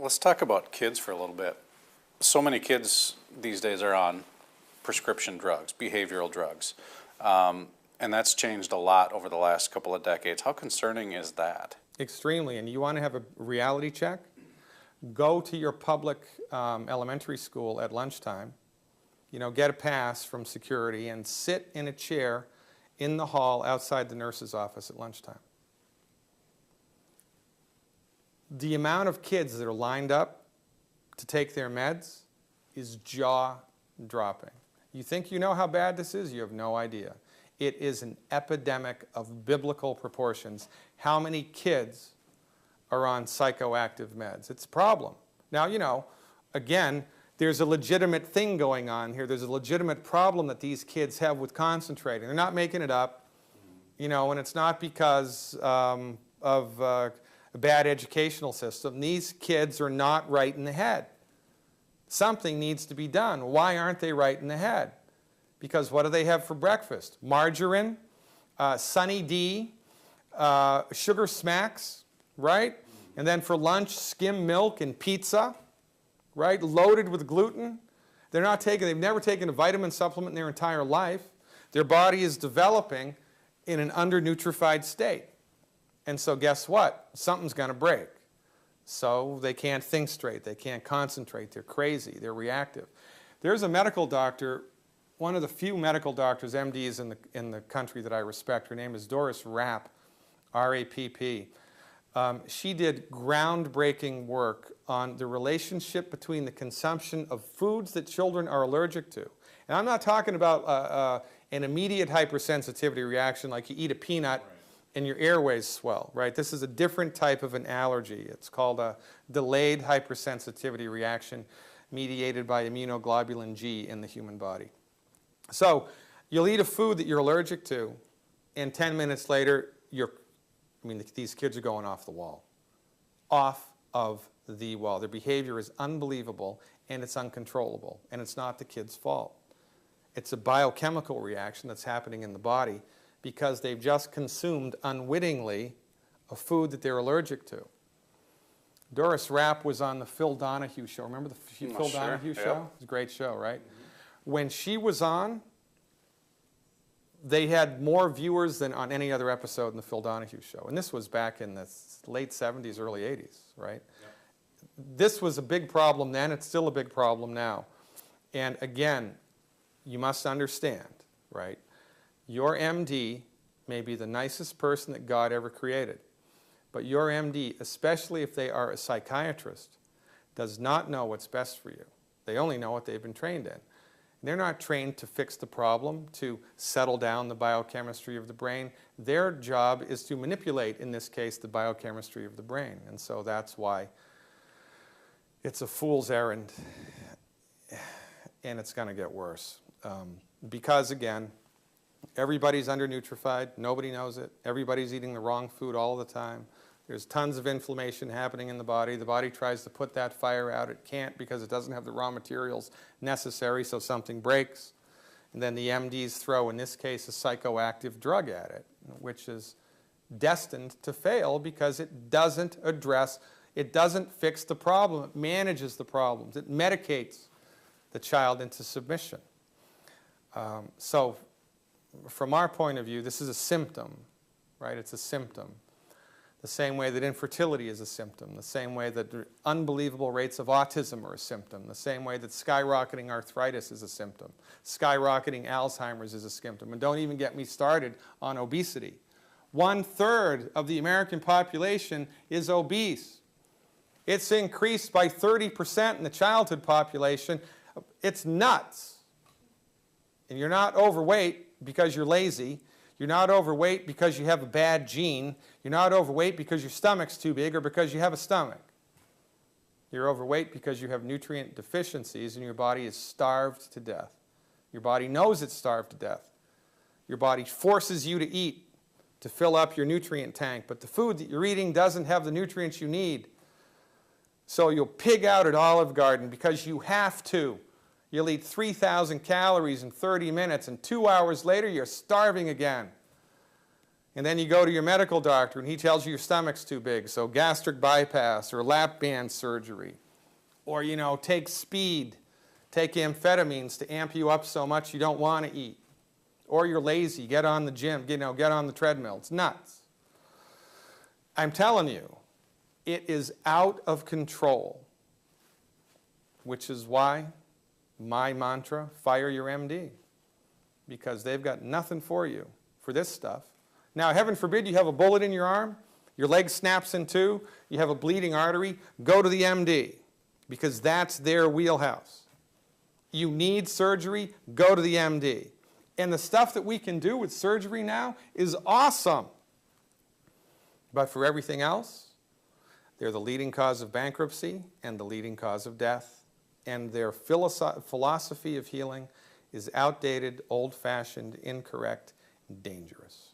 Let's talk about kids for a little bit. So many kids these days are on prescription drugs, behavioral drugs, and that's changed a lot over the last couple of decades. How concerning is that? Extremely. And you want to have a reality check? Go to your public elementary school at lunchtime, get a pass from security and sit in a chair in the hall outside the nurse's office at lunchtime. The amount of kids that are lined up to take their meds is jaw-dropping. You think you know how bad this is? You have no idea. It is an epidemic of biblical proportions. How many kids are on psychoactive meds? It's a problem. Now, again, there's a legitimate thing going on here. There's a legitimate problem that these kids have with concentrating. They're not making it up, and it's not because of a bad educational system. These kids are not right in the head. Something needs to be done. Why aren't they right in the head? Because what do they have for breakfast? Margarine, Sunny D, sugar smacks, right? And then for lunch, skim milk and pizza, right? Loaded with gluten. They've never taken a vitamin supplement in their entire life. Their body is developing in an undernutrified state. And so guess what? Something's going to break. So they can't think straight. They can't concentrate. They're crazy. They're reactive. There's a medical doctor, one of the few medical doctors, MDs in the country that I respect. Her name is Doris Rapp, R-A-P-P. She did groundbreaking work on the relationship between the consumption of foods that children are allergic to. And I'm not talking about an immediate hypersensitivity reaction like you eat a peanut and your airways swell, right? This is a different type of an allergy. It's called a delayed hypersensitivity reaction mediated by immunoglobulin G in the human body. So you'll eat a food that you're allergic to, and 10 minutes later, these kids are going off the wall. Off of the wall. Their behavior is unbelievable, and it's uncontrollable, and it's not the kid's fault. It's a biochemical reaction that's happening in the body because they've just consumed unwittingly a food that they're allergic to. Doris Rapp was on the Phil Donahue show. Remember the Phil Donahue show? Yep. It's a great show, right? Mm-hmm. When she was on, they had more viewers than on any other episode in the Phil Donahue show. And this was back in the late 70s, early 80s, right? Yep. This was a big problem then. It's still a big problem now. And again, you must understand, right? Your MD may be the nicest person that God ever created. But your MD, especially if they are a psychiatrist, does not know what's best for you. They only know what they've been trained in. They're not trained to fix the problem, to settle down the biochemistry of the brain. Their job is to manipulate, in this case, the biochemistry of the brain. And so that's why it's a fool's errand, and it's going to get worse. Because, again, everybody's undernutrified. Nobody knows it. Everybody's eating the wrong food all the time. There's tons of inflammation happening in the body. The body tries to put that fire out. It can't because it doesn't have the raw materials necessary, so something breaks. And then the MDs throw, in this case, a psychoactive drug at it, which is destined to fail because it doesn't fix the problem. It manages the problems. It medicates the child into submission. So from our point of view, this is a symptom, right? It's a symptom. The same way that infertility is a symptom, the same way that unbelievable rates of autism are a symptom, the same way that skyrocketing arthritis is a symptom, skyrocketing Alzheimer's is a symptom. And don't even get me started on obesity. 1/3 of the American population is obese. It's increased by 30% in the childhood population. It's nuts. And you're not overweight because you're lazy. You're not overweight because you have a bad gene. You're not overweight because your stomach's too big or because you have a stomach. You're overweight because you have nutrient deficiencies and your body is starved to death. Your body knows it's starved to death. Your body forces you to eat to fill up your nutrient tank, but the food that you're eating doesn't have the nutrients you need. So you'll pig out at Olive Garden because you have to. You'll eat 3,000 calories in 30 minutes, and 2 hours later, you're starving again. And then you go to your medical doctor and he tells you your stomach's too big, so gastric bypass or lap band surgery. Or, you know, take speed, take amphetamines to amp you up so much you don't want to eat. Or you're lazy, get on the gym, get on the treadmill. It's nuts. I'm telling you, it is out of control, which is why my mantra, fire your MD, because they've got nothing for you for this stuff. Now, heaven forbid you have a bullet in your arm, your leg snaps in two, you have a bleeding artery, go to the MD, because that's their wheelhouse. You need surgery, go to the MD. And the stuff that we can do with surgery now is awesome. But for everything else, they're the leading cause of bankruptcy and the leading cause of death. And their philosophy of healing is outdated, old-fashioned, incorrect, and dangerous.